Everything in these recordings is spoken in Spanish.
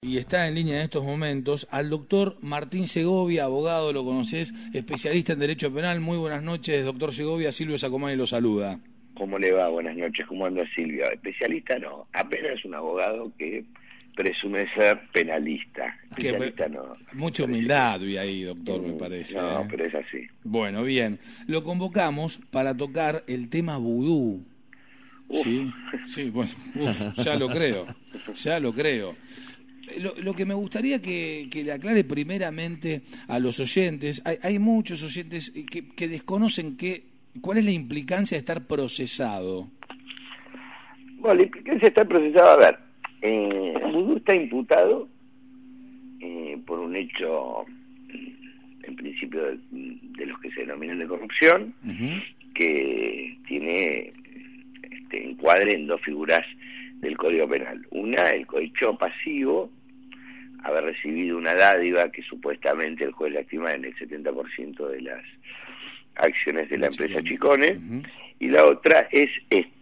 Y está en línea en estos momentos al doctor Martín Segovia, abogado, lo conocés, especialista en Derecho Penal. Muy buenas noches, doctor Segovia. Silvio Sacomani lo saluda. ¿Cómo le va? Buenas noches. ¿Cómo anda Silvia? Especialista no, apenas un abogado que presume ser penalista. Especialista no. Mucha humildad vi ahí, doctor, me parece. No, pero es así. Bueno, bien. Lo convocamos para tocar el tema vudú. Sí, sí, bueno, ya lo creo, ya lo creo. Lo que me gustaría que le aclare primeramente a los oyentes, hay muchos oyentes que desconocen cuál es la implicancia de estar procesado. Bueno, la implicancia de estar procesado, a ver, vudú está imputado por un hecho, en principio, de los que se denominan de corrupción, que tiene encuadre en dos figuras del Código Penal. Una, el cohecho pasivo, haber recibido una dádiva que supuestamente el juez la estima en el 70% de las acciones de la empresa Chicone, y la otra es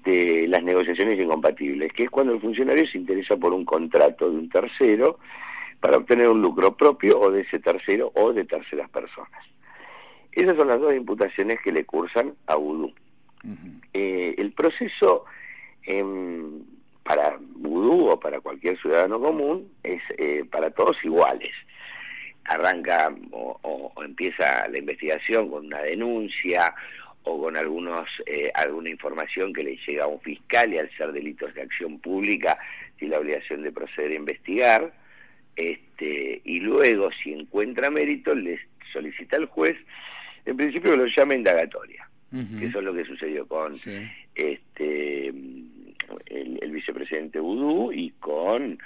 las negociaciones incompatibles, que es cuando el funcionario se interesa por un contrato de un tercero para obtener un lucro propio o de ese tercero o de terceras personas. Esas son las dos imputaciones que le cursan a vudú. El proceso para vudú o para cualquier ciudadano común es para todos iguales. Arranca o empieza la investigación con una denuncia o con alguna información que le llega a un fiscal, y al ser delitos de acción pública tiene la obligación de proceder a investigar, y luego, si encuentra mérito, le solicita al juez, en principio, que lo llame indagatoria. Que eso es lo que sucedió con el vicepresidente vudú y con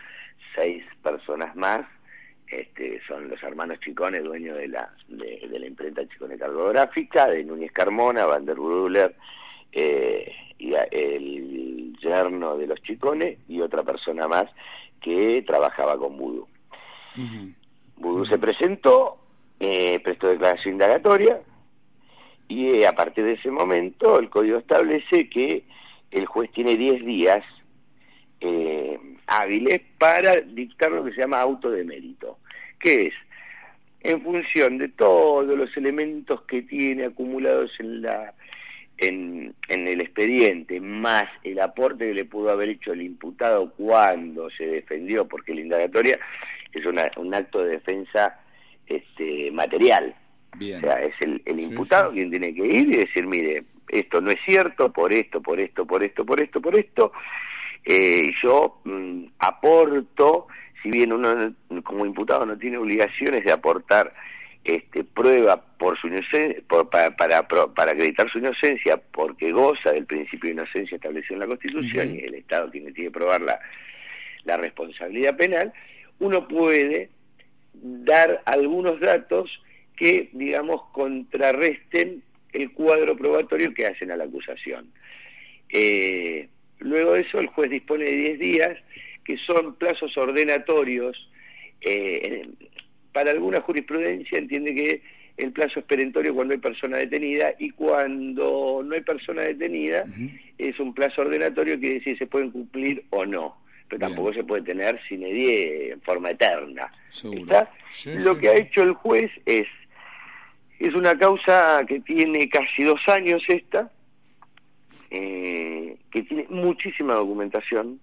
6 personas más. Son los hermanos Chicone, dueños de la imprenta Chicone Cartográfica, de Núñez Carmona, Van der Bruller, y el yerno de los Chicone, y otra persona más que trabajaba con vudú. Vudú se presentó, prestó declaración indagatoria, y a partir de ese momento el código establece que el juez tiene 10 días hábiles para dictar lo que se llama auto de mérito, que es, en función de todos los elementos que tiene acumulados en el expediente, más el aporte que le pudo haber hecho el imputado cuando se defendió, porque la indagatoria es un acto de defensa material. Bien. O sea, es el imputado quien tiene que ir y decir, mire, esto no es cierto, por esto, por esto, por esto, por esto, por esto. Yo aporto, si bien uno como imputado no tiene obligaciones de aportar prueba por su inocencia, para acreditar su inocencia, porque goza del principio de inocencia establecido en la Constitución, y el Estado tiene que probar la responsabilidad penal, uno puede dar algunos datos que, digamos, contrarresten el cuadro probatorio que hacen a la acusación. Luego de eso, el juez dispone de 10 días, que son plazos ordenatorios. Para alguna jurisprudencia entiende que el plazo es perentorio cuando hay persona detenida, y cuando no hay persona detenida es un plazo ordenatorio, que decir se pueden cumplir o no, pero tampoco se puede tener sine die en forma eterna. Lo que ha hecho el juez es una causa que tiene casi 2 años que tiene muchísima documentación,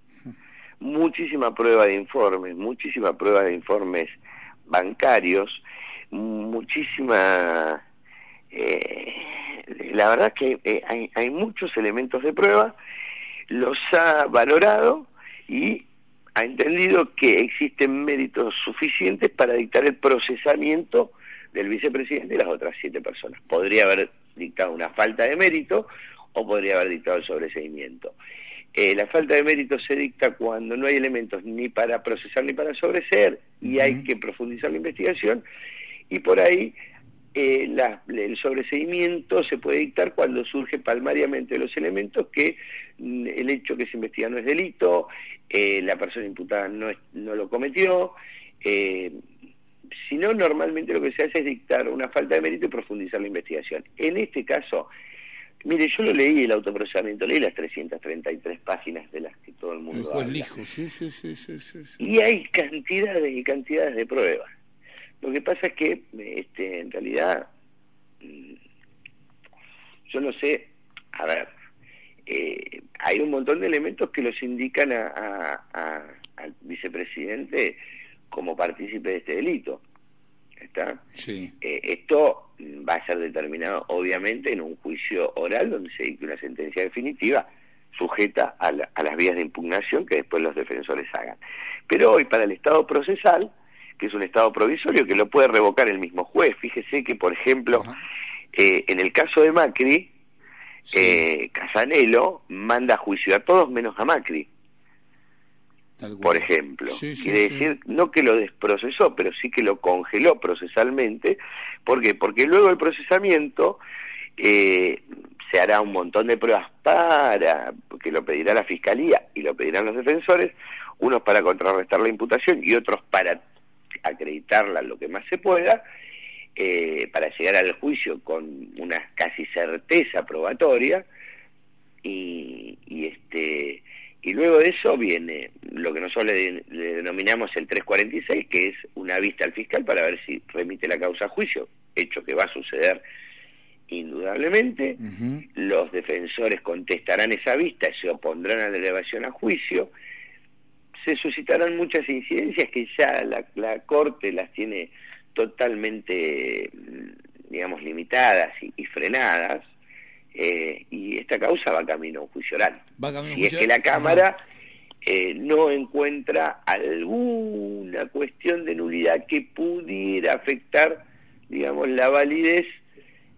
muchísima prueba de informes bancarios, muchísima... la verdad que hay muchos elementos de prueba, los ha valorado y ha entendido que existen méritos suficientes para dictar el procesamiento del vicepresidente y las otras 7 personas. Podría haber dictado una falta de mérito o podría haber dictado el sobreseimiento. La falta de mérito se dicta cuando no hay elementos ni para procesar ni para sobreseer, y hay que profundizar la investigación, y por ahí el sobreseimiento se puede dictar cuando surge palmariamente los elementos que el hecho que se investiga no es delito, la persona imputada no lo cometió. Si no, normalmente lo que se hace es dictar una falta de mérito y profundizar la investigación. En este caso, Mire, yo lo leí, el autoprocesamiento, leí las 333 páginas de las que todo el mundo habla. Lijo, sí. Y hay cantidades y cantidades de pruebas. Lo que pasa es que, en realidad, yo no sé, a ver, hay un montón de elementos que los indican al vicepresidente como partícipe de este delito. ¿Está? Sí. Esto va a ser determinado, obviamente, en un juicio oral donde se dicte una sentencia definitiva sujeta a las vías de impugnación que después los defensores hagan. Pero hoy, para el estado procesal, que es un estado provisorio que lo puede revocar el mismo juez, fíjese que, por ejemplo, en el caso de Macri, Casanelo manda a juicio a todos menos a Macri. Por ejemplo, quiere decir, no que lo desprocesó, pero sí que lo congeló procesalmente. ¿Por qué? Porque luego del procesamiento se hará un montón de pruebas que lo pedirá la Fiscalía y lo pedirán los defensores, unos para contrarrestar la imputación y otros para acreditarla lo que más se pueda, para llegar al juicio con una casi certeza probatoria, y luego de eso viene lo que nosotros le denominamos el 346, que es una vista al fiscal para ver si remite la causa a juicio, hecho que va a suceder indudablemente. Los defensores contestarán esa vista, se opondrán a la elevación a juicio, se suscitarán muchas incidencias que ya la Corte las tiene totalmente, digamos, limitadas y frenadas. Y esta causa va camino a un juicio oral. Si es que la Cámara no encuentra alguna cuestión de nulidad que pudiera afectar, digamos, la validez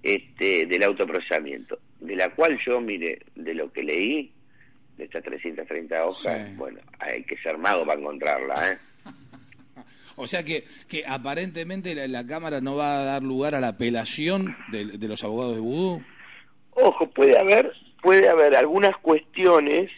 del autoprocesamiento, de la cual yo, mire, de lo que leí, de estas 330 hojas, bueno, hay que ser mago para encontrarla, O sea que aparentemente la Cámara no va a dar lugar a la apelación de los abogados de Vudú. Ojo, puede haber algunas cuestiones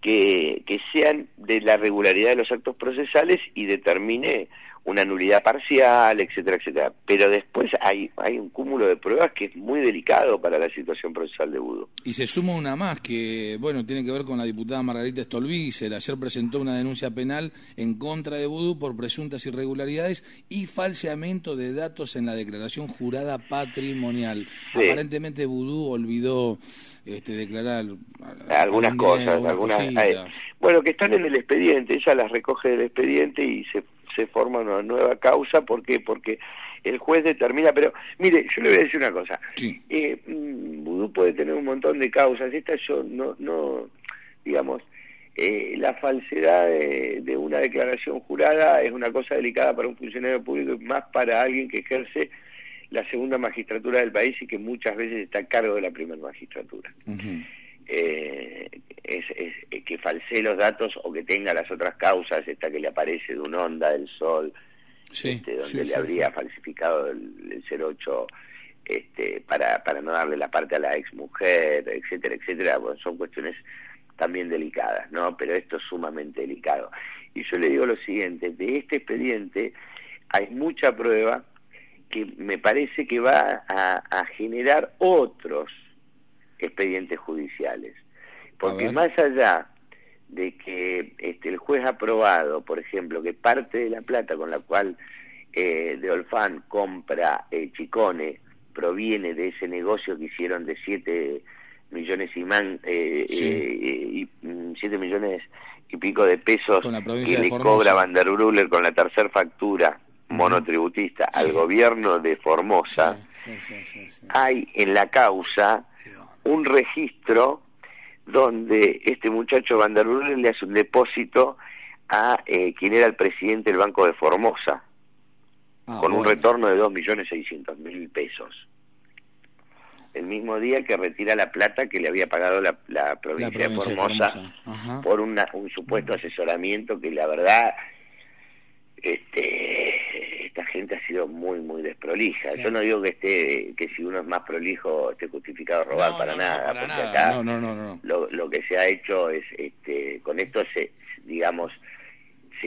que sean de la regularidad de los actos procesales y determine una nulidad parcial, etcétera, etcétera. Pero después hay un cúmulo de pruebas que es muy delicado para la situación procesal de Vudú. Y se suma una más que, bueno, tiene que ver con la diputada Margarita Stolbizer. Ayer presentó una denuncia penal en contra de Vudú por presuntas irregularidades y falseamiento de datos en la declaración jurada patrimonial. Sí. Aparentemente Vudú olvidó declarar algunas cosas, bueno, que están en el expediente. Ella las recoge del expediente y se forma una nueva causa. ¿Por qué? Porque el juez determina, pero mire, yo le voy a decir una cosa. Sí. Vudú puede tener un montón de causas. Esta yo no digamos, la falsedad de una declaración jurada es una cosa delicada para un funcionario público y más para alguien que ejerce la segunda magistratura del país y que muchas veces está a cargo de la primera magistratura. Que falsee los datos o que tenga las otras causas, esta que le aparece de un onda del sol, donde le habría falsificado el 08 para no darle la parte a la ex mujer, etcétera, etcétera. Bueno, son cuestiones también delicadas, ¿no? Pero esto es sumamente delicado. Y yo le digo lo siguiente, de este expediente hay mucha prueba que me parece que va a generar otros expedientes judiciales. Porque más allá de que el juez ha aprobado, por ejemplo, que parte de la plata con la cual de Olfán compra Chicone proviene de ese negocio que hicieron de 7 millones y 7 millones y pico de pesos que le cobra Van der Brugger con la tercera factura monotributista al gobierno de Formosa. Hay en la causa un registro donde este muchacho Van der Brugger le hace un depósito a quien era el presidente del Banco de Formosa, con un retorno de 2.600.000 pesos. El mismo día que retira la plata que le había pagado la provincia de Formosa por un supuesto asesoramiento que la verdad esta gente ha sido muy muy desprolija. Claro. Yo no digo que si uno es más prolijo esté justificado robar, nada, para porque nada. Acá lo que se ha hecho es con esto se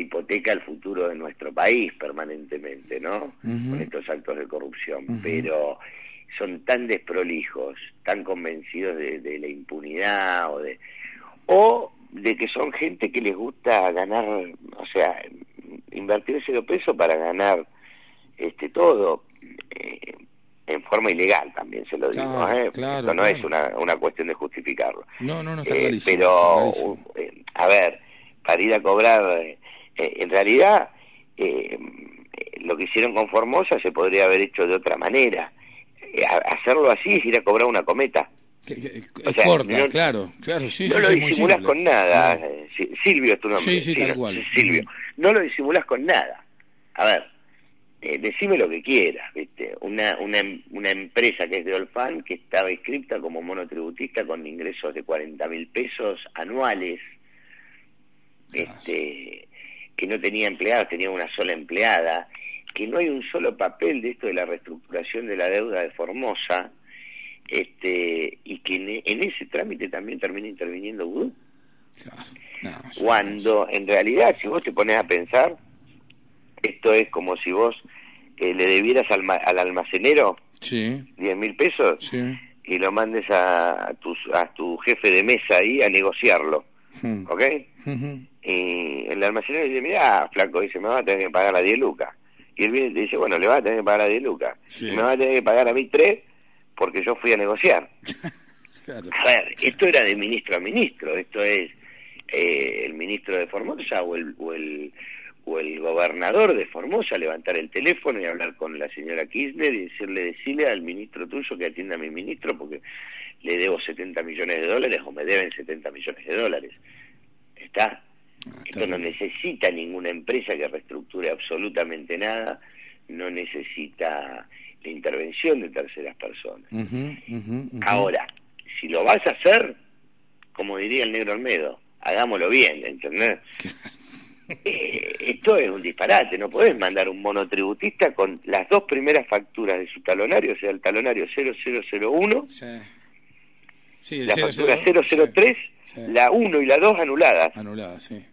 hipoteca el futuro de nuestro país permanentemente, ¿no? Con estos actos de corrupción, pero son tan desprolijos, tan convencidos de la impunidad o de que son gente que les gusta ganar, o sea, invertir ese peso para ganar todo en forma ilegal, también se lo digo, Claro, esto no es una cuestión de justificarlo. No, está clarísimo. Pero, está clarísimo. A ver, para ir a cobrar, en realidad, lo que hicieron con Formosa se podría haber hecho de otra manera. Hacerlo así es ir a cobrar una cometa. Es corta, claro, sí. No lo disimulás con nada. Silvio es tu nombre. Sí, tal cual. Silvio. No lo disimulás con nada. A ver, decime lo que quieras, ¿viste? Una empresa que es de Olfan, que estaba inscripta como monotributista con ingresos de 40.000 pesos anuales, que no tenía empleados, tenía una sola empleada, que no hay un solo papel de esto de la reestructuración de la deuda de Formosa, y que en ese trámite también termina interviniendo Vudú. Cuando en realidad, si vos te pones a pensar, esto es como si vos le debieras al almacenero 10.000 pesos y lo mandes a tu jefe de mesa ahí a negociarlo, ¿ok? Y el almacenero dice, mirá, flaco, dice, me va a tener que pagar a 10 lucas. Y él viene y dice, bueno, le va a tener que pagar a 10 lucas. Y me va a tener que pagar a mí 3 porque yo fui a negociar. Claro. A ver, esto era de ministro a ministro, esto es el ministro de Formosa o el gobernador de Formosa levantar el teléfono y hablar con la señora Kirchner y decirle al ministro tuyo que atienda a mi ministro porque le debo 70 millones de dólares o me deben 70 millones de dólares. ¿Está? Esto no necesita ninguna empresa que reestructure absolutamente nada, no necesita la intervención de terceras personas. Ahora, si lo vas a hacer, como diría el negro Olmedo, hagámoslo bien, ¿entendés? Esto es un disparate, no podés mandar un monotributista con las dos primeras facturas de su talonario, o sea, el talonario 0001, la factura 003, la 1 y la 2 anuladas. Anuladas, sí.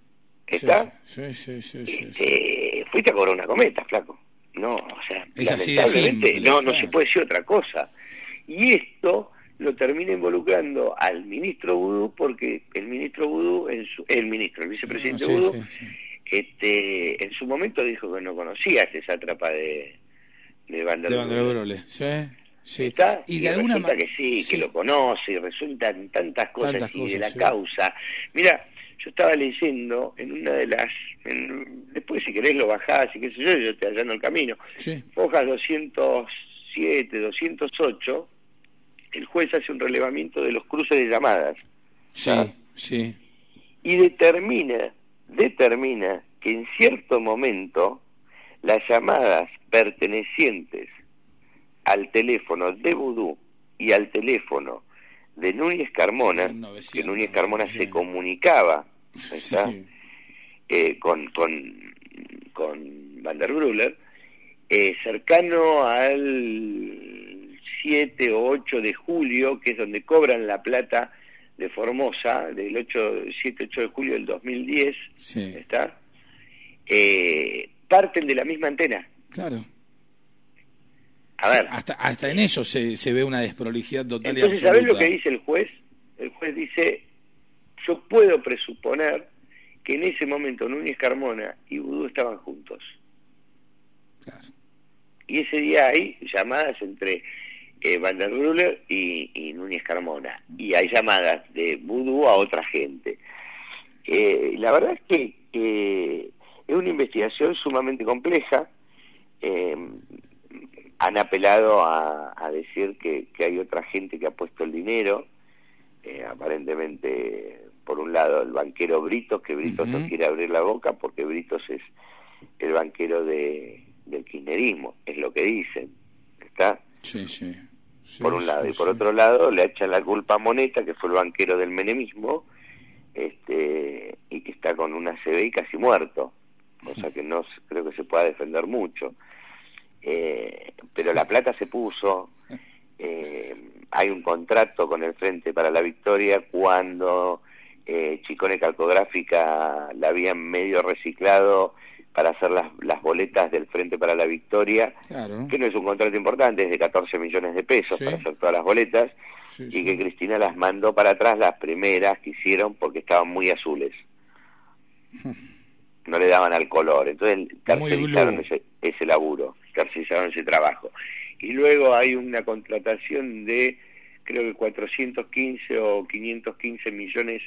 ¿Está? Sí. Fuiste a cobrar una cometa, flaco. No, o sea, es así de lamentablemente simple, no se puede decir otra cosa. Y esto lo termina involucrando al ministro Vudú, porque el ministro Vudú, el vicepresidente Vudú, en su momento dijo que no conocía esa sátrapa de Van der Broele. Sí. ¿Está? Y de alguna resulta que sí, que lo conoce, y resultan tantas cosas de la causa. Mira, yo estaba leyendo en una de las... después si querés lo bajás y qué sé yo te allano el camino. Hojas 207, 208, el juez hace un relevamiento de los cruces de llamadas. Sí. Y determina que en cierto momento las llamadas pertenecientes al teléfono de Vudú y al teléfono de Núñez Carmona, que Núñez Carmona se comunicaba con Van der Broele, cercano al 7 o 8 de julio, que es donde cobran la plata de Formosa, del 7-8 de julio del 2010, ¿está? Parten de la misma antena. Claro. A ver, hasta en eso se ve una desprolijidad total. Entonces, y absoluta. ¿sabés lo que dice el juez? El juez dice, yo puedo presuponer que en ese momento Núñez Carmona y Vudú estaban juntos. Claro. Y ese día hay llamadas entre Van der Broele y Núñez Carmona. Y hay llamadas de Vudú a otra gente. La verdad es que es una investigación sumamente compleja. Han apelado a decir que hay otra gente que ha puesto el dinero, aparentemente, por un lado, el banquero Britos, que Britos no quiere abrir la boca porque Britos es el banquero del kirchnerismo, es lo que dicen, ¿está? Sí, por un lado, y por otro lado le echan la culpa a Moneta, que fue el banquero del menemismo, y que está con una CBI casi muerto, cosa que no creo que se pueda defender mucho. Pero la plata se puso, hay un contrato con el Frente para la Victoria cuando Chicone Calcográfica la habían medio reciclado para hacer las boletas del Frente para la Victoria, Claro. que no es un contrato importante, es de 14 millones de pesos Sí. para hacer todas las boletas, Sí, y sí. que Cristina las mandó para atrás, las primeras que hicieron, porque estaban muy azules. No le daban al color, entonces tercerizaron glue. ese laburo, tercerizaron ese trabajo. Y luego hay una contratación de, creo que 415 o 515 millones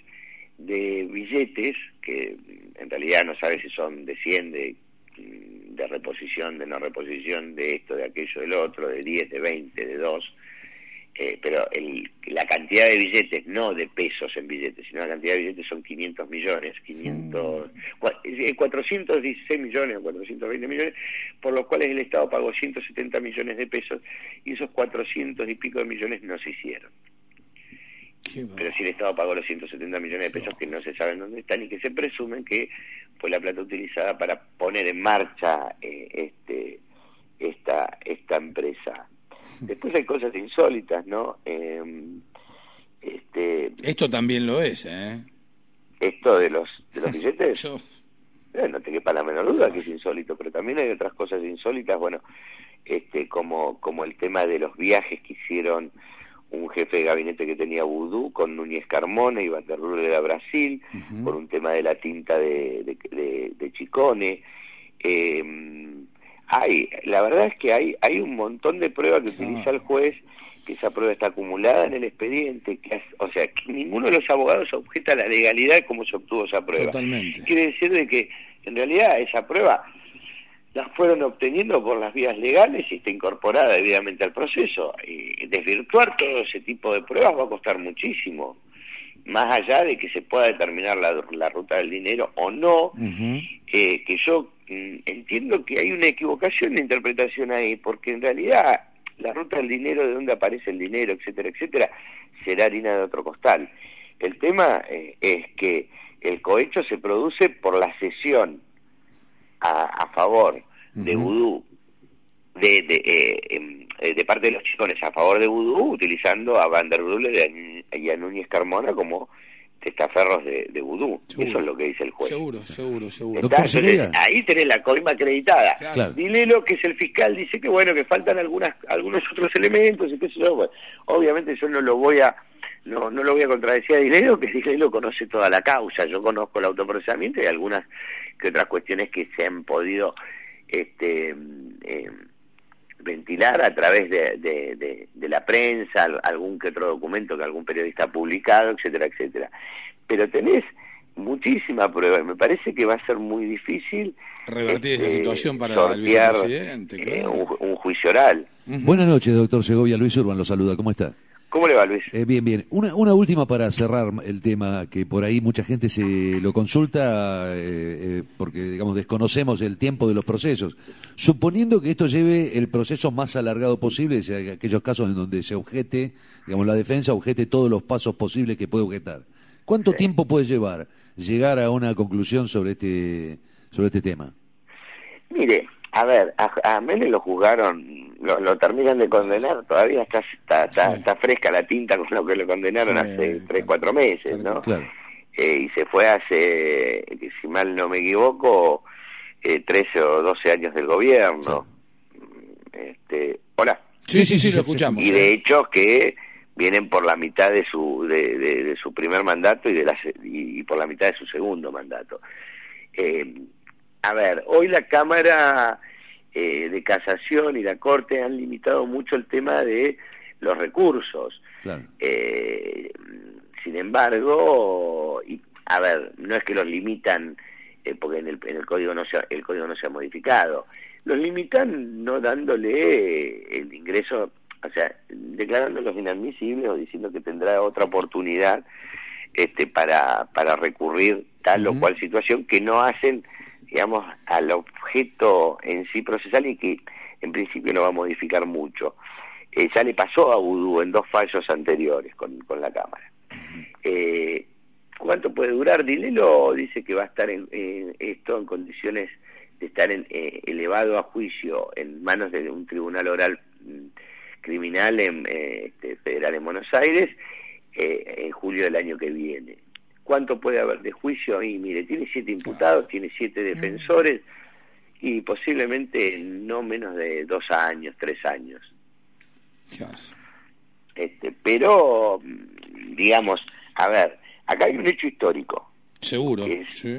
de billetes, que en realidad no sabe si son de 100, de reposición, de no reposición, de esto, de aquello, del otro, de 10, de 20, de 2, pero la cantidad de billetes, no de pesos en billetes, sino la cantidad de billetes son 500 millones, 416 millones o 420 millones, por los cuales el Estado pagó 170 millones de pesos, y esos 400 y pico de millones no se hicieron. Pero sí el Estado pagó los 170 millones de pesos que no se saben dónde están y que se presumen que fue la plata utilizada para poner en marcha esta empresa. Después hay cosas insólitas, ¿no? Esto también lo es, Esto de los billetes, Yo... no te quepa la menor duda que es insólito, pero también hay otras cosas insólitas, bueno, como el tema de los viajes que hicieron un jefe de gabinete que tenía vudú con Núñez Carmona y Van der Rohe a Brasil, por un tema de la tinta de Chicone. La verdad es que hay un montón de pruebas que utiliza el juez, que esa prueba está acumulada en el expediente, o sea, que ninguno de los abogados objeta la legalidad de cómo se obtuvo esa prueba. Totalmente. Quiere decir de que en realidad esa prueba las fueron obteniendo por las vías legales y está incorporada debidamente al proceso. Desvirtuar todo ese tipo de pruebas va a costar muchísimo, más allá de que se pueda determinar la ruta del dinero o no, que yo entiendo que hay una equivocación de interpretación ahí, porque en realidad la ruta del dinero, de dónde aparece el dinero, etcétera, etcétera, será harina de otro costal. El tema es que el cohecho se produce por la cesión a favor de vudú, de parte de los chicones a favor de vudú, utilizando a Van der Rohe y a Núñez Carmona como testaferros de vudú. Seguro. Eso es lo que dice el juez. Seguro. Entonces, ahí tenés la coima acreditada. Claro. Dilelo, que es el fiscal, dice que bueno, que faltan algunos otros elementos y qué sé yo. Bueno, obviamente yo no lo voy a contradecir a Dilelo, que Dilelo conoce toda la causa. Yo conozco el autoprocesamiento y algunas que otras cuestiones que se han podido ventilar a través de la prensa, algún que otro documento que algún periodista ha publicado, etcétera, etcétera. Pero tenés muchísima prueba y me parece que va a ser muy difícil revertir esa situación para el sortear vicepresidente, claro. un juicio oral. Buenas noches, doctor Segovia. Luis Urban lo saluda. ¿Cómo está? ¿Cómo le va, Luis? Bien. Una última para cerrar el tema, que por ahí mucha gente se lo consulta porque, digamos, desconocemos el tiempo de los procesos. Suponiendo que esto lleve el proceso más alargado posible, o sea, aquellos casos en donde se objete, digamos, la defensa objete todos los pasos posibles que puede objetar. ¿Cuánto tiempo puede llegar a una conclusión sobre este tema? Mire, a ver, a Menem lo juzgaron, lo terminan de condenar, todavía está fresca la tinta con lo que lo condenaron hace 3-4 meses, ¿no? Claro. Y se fue hace, si mal no me equivoco, 13 o 12 años del gobierno. Hola. Sí, lo escuchamos. Y de hecho que vienen por la mitad de su primer mandato y por la mitad de su segundo mandato. A ver, hoy la Cámara de Casación y la Corte han limitado mucho el tema de los recursos. Claro. Sin embargo, a ver, no es que los limitan porque en el código no se ha modificado. Los limitan no dándole el ingreso, o sea, declarándolos inadmisibles o diciendo que tendrá otra oportunidad para recurrir tal o cual situación que no hacen, digamos, al objeto en sí procesal y que en principio no va a modificar mucho. Ya le pasó a vudú en 2 fallos anteriores con la Cámara. ¿Cuánto puede durar? Dilelo dice que va a estar esto en condiciones de estar elevado a juicio en manos de un tribunal oral criminal federal en Buenos Aires en julio del año que viene. ¿Cuánto puede haber de juicio? Y mire, tiene 7 imputados, tiene 7 defensores, Y posiblemente no menos de 2 años, 3 años. Claro. Pero, digamos, a ver, acá hay un hecho histórico. Seguro. Que es, Sí,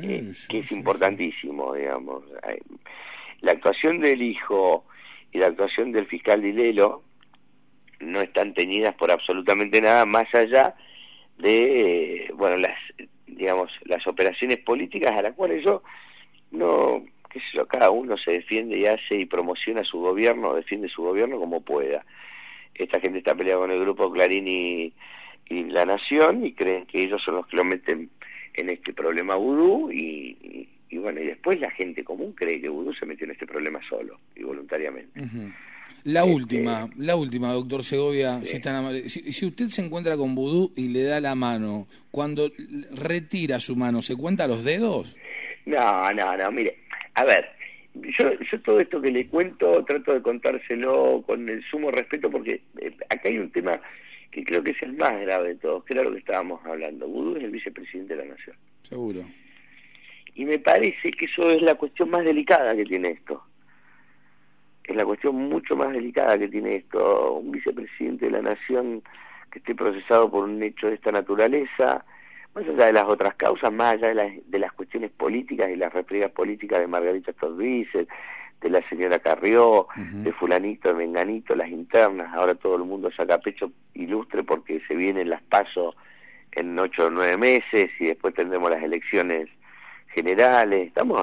que es sí, importantísimo, digamos. La actuación del hijo y la actuación del fiscal Dilelo no están teñidas por absolutamente nada más allá de, bueno, las operaciones políticas a las cuales yo no, qué sé yo, cada uno se defiende y hace y promociona su gobierno, defiende su gobierno como pueda. Esta gente está peleada con el grupo Clarín y La Nación y creen que ellos son los que lo meten en este problema vudú y bueno, y después la gente común cree que vudú se metió en este problema solo y voluntariamente. Uh-huh. La última, doctor Segovia, Sí. si, tan amable. Si usted se encuentra con vudú y le da la mano, cuando retira su mano, ¿se cuenta los dedos? No, mire, a ver, yo todo esto que le cuento trato de contárselo con el sumo respeto porque acá hay un tema que creo que es el más grave de todos, que era lo que estábamos hablando. Vudú es el vicepresidente de la Nación. Seguro. Y me parece que eso es la cuestión más delicada que tiene esto. Es la cuestión mucho más delicada que tiene esto. Un vicepresidente de la Nación que esté procesado por un hecho de esta naturaleza, más allá de las otras causas, más allá de las cuestiones políticas y las refriegas políticas de Margarita Stolbizer, de la señora Carrió, Uh-huh. de fulanito, de menganito, las internas, ahora todo el mundo saca pecho ilustre porque se vienen las PASO en 8 o 9 meses y después tendremos las elecciones generales. Estamos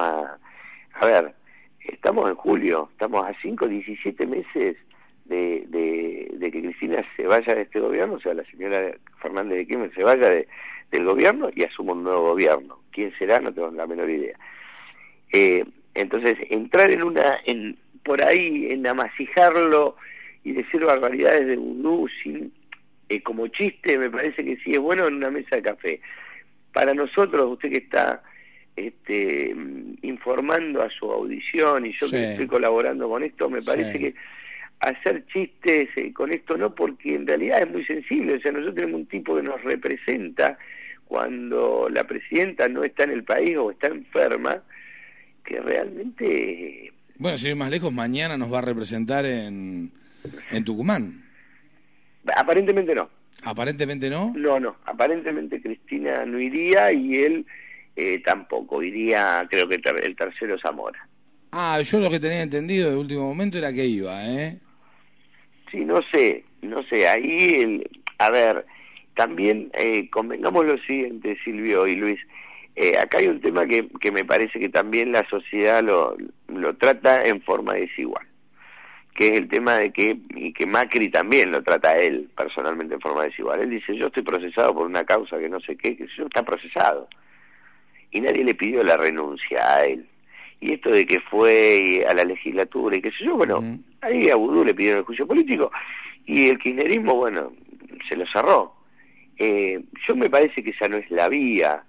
estamos en julio, estamos a 17 meses de que Cristina se vaya de este gobierno, o sea, la señora Fernández de Kirchner se vaya del gobierno y asuma un nuevo gobierno. ¿Quién será? No tengo la menor idea. Entonces, entrar por ahí, en amasijarlo y decir barbaridades de vudú como chiste, me parece que sí es bueno en una mesa de café. Para nosotros, usted que está informando a su audición y yo Sí. que estoy colaborando con esto, me parece Sí. que hacer chistes con esto no, porque en realidad es muy sensible. O sea, nosotros tenemos un tipo que nos representa cuando la presidenta no está en el país o está enferma, que realmente... Bueno, sin ir más lejos, mañana nos va a representar en Tucumán. Aparentemente no. Aparentemente no. No, aparentemente Cristina no iría y él tampoco. Iría, creo que el tercero Zamora. Ah, yo lo que tenía entendido de último momento era que iba, ¿eh? Sí, no sé, ahí, a ver, también convengamos lo siguiente, Silvio y Luis, acá hay un tema que me parece que también la sociedad lo trata en forma desigual, que es el tema de que Macri también lo trata a él personalmente en forma desigual. Él dice, yo estoy procesado por una causa que no sé qué, que yo está procesado, y nadie le pidió la renuncia a él. Y esto de que fue a la legislatura y qué sé yo, bueno, Uh-huh. ahí a Vudú le pidieron el juicio político y el kirchnerismo, bueno, se lo cerró. Yo me parece que esa no es la vía.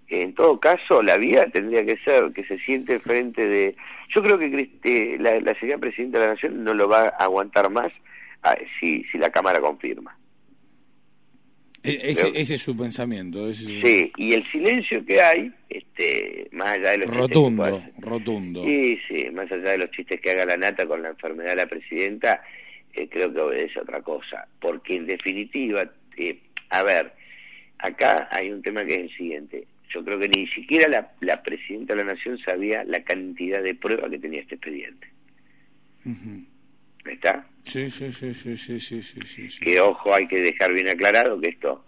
En todo caso, la vía tendría que ser que se siente frente de... Yo creo que la señora Presidenta de la Nación no lo va a aguantar más si la Cámara confirma. Ese es su pensamiento. Sí, y el silencio que hay, más allá de los rotundo. Sí, más allá de los chistes que haga la nata con la enfermedad de la presidenta, creo que obedece a otra cosa. Porque en definitiva, a ver, acá hay un tema que es el siguiente. Yo creo que ni siquiera la presidenta de la Nación sabía la cantidad de pruebas que tenía este expediente. Uh-huh. ¿Está? Sí. Que ojo, hay que dejar bien aclarado que esto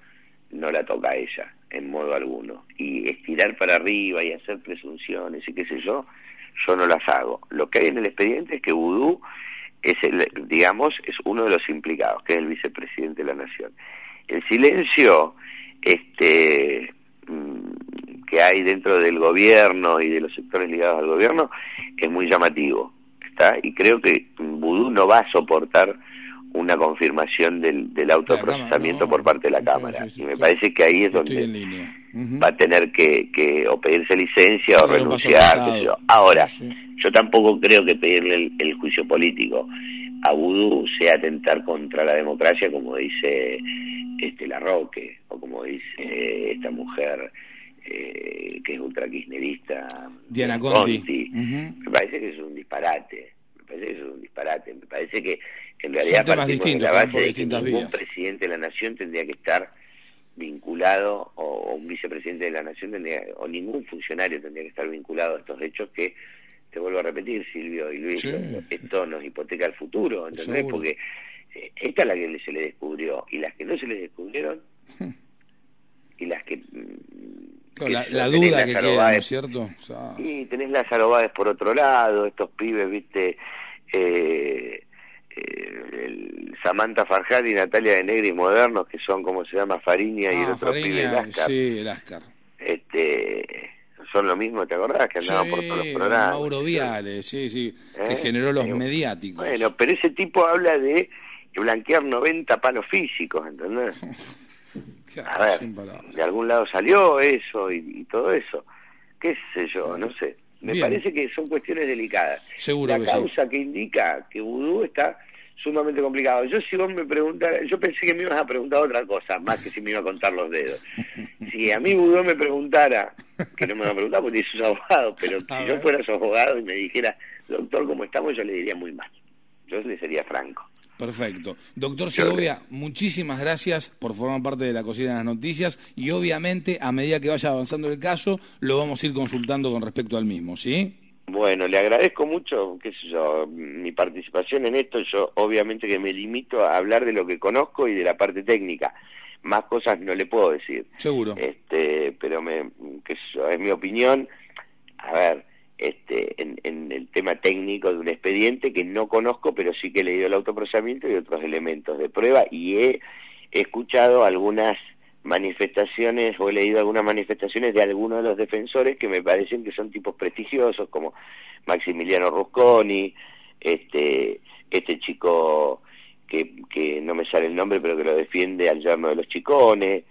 no la toca a ella en modo alguno, y estirar para arriba y hacer presunciones y qué sé yo no las hago. Lo que hay en el expediente es que Vudú es es uno de los implicados, que es el vicepresidente de la Nación. El silencio que hay dentro del gobierno y de los sectores ligados al gobierno es muy llamativo, ¿está? Y creo que Vudú no va a soportar una confirmación del autoprocesamiento por parte de la Cámara. Y me parece que ahí es donde va a tener que o pedirse licencia o renunciar, qué sé yo. Ahora, yo tampoco creo que pedirle el juicio político a Vudú sea atentar contra la democracia, como dice Larroque, o como dice esta mujer que es ultra kirchnerista, Diana Conti. Me parece que es un disparate. Me parece que en realidad son temas partimos distintos, de la base por de que distintas ningún vías. presidente de la nación tendría que estar vinculado, o un vicepresidente de la nación o ningún funcionario tendría que estar vinculado a estos hechos que, te vuelvo a repetir, Silvio y Luis, Sí. esto nos hipoteca el futuro, ¿entendés? Seguro. Porque esta es la que se le descubrió, y las que no se le descubrieron, y las que... Claro, la tenés duda las que queda, Arobades, ¿no es cierto? O sea, y tenés las Arobades por otro lado, estos pibes, viste, el Samantha Farjad y Natalia de Negri modernos, que son, como se llama, Fariña, y el otro pibe, el Ascar. Sí, el Ascar. Son lo mismo, ¿te acordás? Que andaban por todos los programas. Mauro Viale, sí, que generó los mediáticos. Bueno, pero ese tipo habla de blanquear 90 palos físicos, ¿entendés? Claro, A ver, sin palabras. de algún lado salió eso y todo eso. ¿Qué sé yo? No sé. Me Bien. parece que son cuestiones delicadas. Seguro La que causa que indica que vudú está sumamente complicado. Yo, si vos me preguntaras, yo pensé que me ibas a preguntar otra cosa, más que si me iba a contar los dedos. Si a mí vudú me preguntara, que no me va a preguntar porque es un abogado, pero si yo fuera su abogado y me dijera, doctor, ¿cómo estamos? Yo le diría muy mal. Yo le sería franco. Perfecto. Doctor Segovia, muchísimas gracias por formar parte de la Cocina de las Noticias y obviamente a medida que vaya avanzando el caso lo vamos a ir consultando con respecto al mismo, ¿sí? Bueno, le agradezco mucho, qué sé yo, mi participación en esto. Yo obviamente que me limito a hablar de lo que conozco y de la parte técnica. Más cosas no le puedo decir. Seguro. Pero qué sé yo, es mi opinión. A ver, en el tema técnico de un expediente que no conozco, pero sí que he leído el autoprocesamiento y otros elementos de prueba, y he escuchado algunas manifestaciones, o he leído algunas manifestaciones de algunos de los defensores que me parecen que son tipos prestigiosos, como Maximiliano Rusconi, este chico que no me sale el nombre, pero que lo defiende al yerno de los Chicones.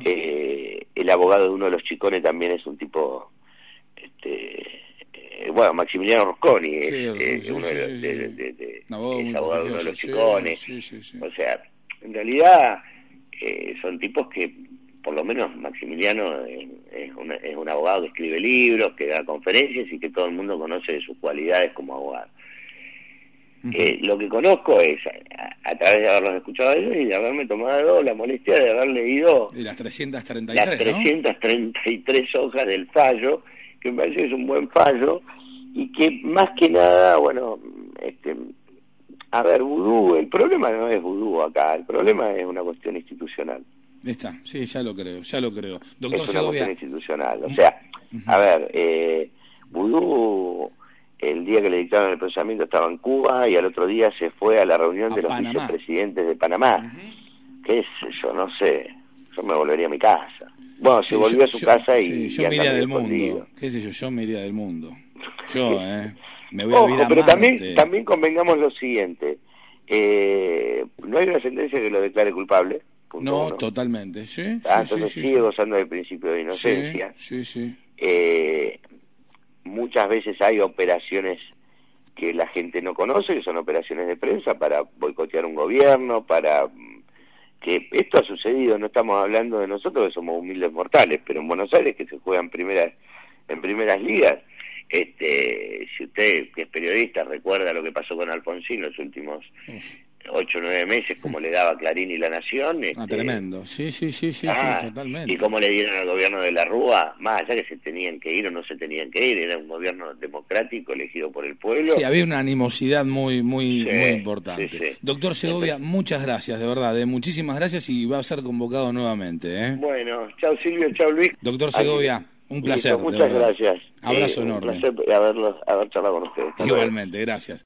El abogado de uno de los Chicones también es un tipo... bueno, Maximiliano Rusconi es uno de abogado de uno de los Chicones. Sí. O sea, en realidad son tipos que, por lo menos Maximiliano es un abogado que escribe libros, que da conferencias y que todo el mundo conoce de sus cualidades como abogado. Lo que conozco es a través de haberlos escuchado a ellos y de haberme tomado la molestia de haber leído de las 333, las 333 hojas del fallo, que me parece que es un buen fallo, y que más que nada, bueno, a ver, vudú, el problema no es vudú acá, el problema es una cuestión institucional. Está, sí, ya lo creo. Doctor Es una Segovia. cuestión institucional, o sea, a ver, vudú, el día que le dictaron el procesamiento estaba en Cuba y al otro día se fue a la reunión de los vicepresidentes de Panamá. ¿Qué sé yo? No sé, yo me volvería a mi casa. Bueno, se volvió a su casa y yo me iría del mundo. ¿Qué sé yo me iría del mundo. Yo, me voy a vivir a pero Marte. también convengamos lo siguiente. No hay una sentencia que lo declare culpable. No, totalmente. Sí, entonces sigue gozando del principio de inocencia. Sí. Muchas veces hay operaciones que la gente no conoce, que son operaciones de prensa para boicotear un gobierno, para... que esto ha sucedido, no estamos hablando de nosotros que somos humildes mortales, pero en Buenos Aires, que se juega en primeras ligas, si usted que es periodista recuerda lo que pasó con Alfonsín los últimos 8 o 9 meses, como le daba Clarín y La Nación. Tremendo, sí, totalmente. Y cómo le dieron al gobierno de la Rúa, más allá que se tenían que ir o no se tenían que ir, era un gobierno democrático elegido por el pueblo. Sí, había una animosidad muy importante. Sí. Doctor Segovia, muchas gracias, de verdad, muchísimas gracias y va a ser convocado nuevamente. Bueno, chao Silvio, chao Luis. Doctor Segovia, un placer. Muchas gracias. Abrazo enorme. Un placer haber charlado con ustedes. Igualmente, gracias.